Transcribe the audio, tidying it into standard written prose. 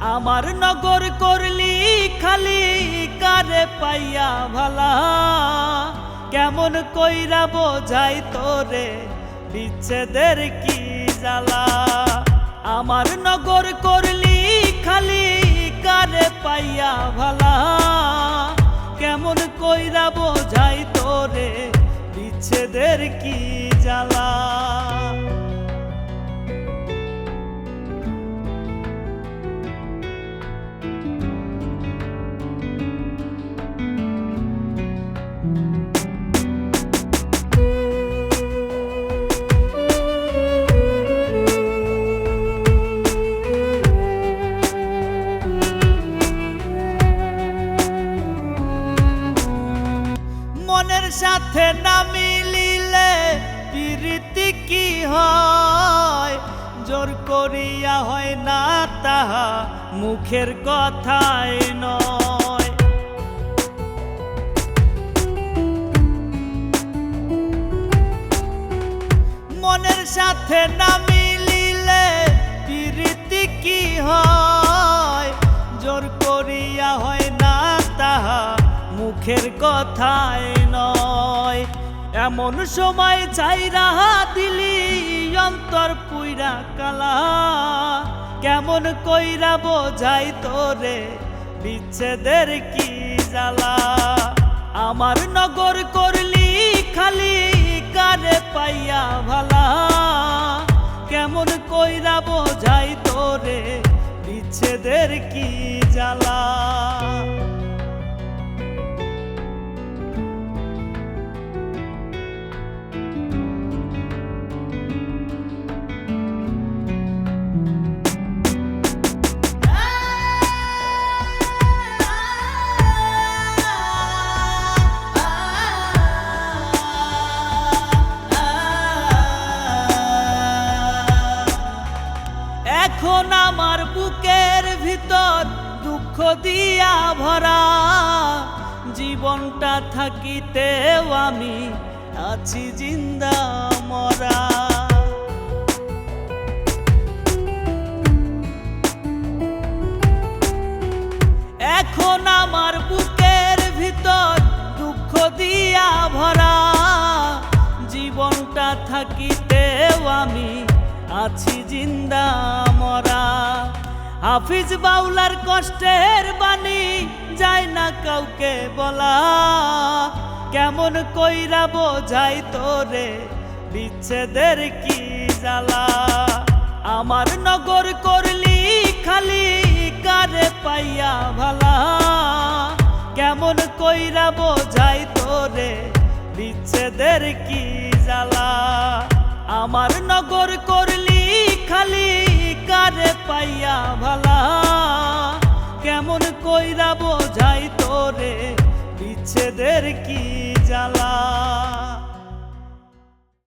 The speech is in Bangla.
আমার নগর করলি খালি কারে পাইয়া ভালা, কেমন কইরা বোঝাই তোরে বিচ্ছেদের কি জ্বালা। আমার নগর করলি খালি কারে পাইয়া ভালা, কেমন কইরা বোঝাই তোরে বিচ্ছেদের কি জ্বালা। মনের সাথে না মিলিলে প্রীতি কি হয়, জোর করিয়া হয় না তাহা মুখের কথাই নয়। মনের সাথে না মিলিলে প্রীতি কি হয়, জোর করিয়া হয় না তাহা মুখের কথাই নয়। এমন সময় চাইরা দিলি অন্তর পুইরা কালা, কেমন কইরা বোঝাই তোরে বিচ্ছেদের কি জ্বালা। আমার নগর করলি খালি কারে পাইয়া ভালা, কেমন কইরা বোঝাই তোরে বিচ্ছেদের কি জ্বালা। এখন আমার বুকের ভিতর দুঃখ দিয়া ভরা, জীবনটা থাকিতেও আমি আছি জিন্দা মরা। এখন আমার বুকের ভিতর দুঃখ দিয়া ভরা, জীবনটা থাকিতেও আমি আছি জিন্দা মরা। হাফিজ বাউলার কষ্টের বাণী যায় না কাউকে বলা, কেমন কইরা বোঝাই তোরে বিচ্ছেদের কি জ্বালা। আমার নগর করলি খালি কারে পাইয়া ভালা, কেমন কইরা বোঝাই তোরে বিচ্ছেদের কি জ্বালা। আমার নগর করলি খালি কারে পাইয়া ভালা, কেমন কইরা বোঝাই তোরে বিচ্ছেদের কি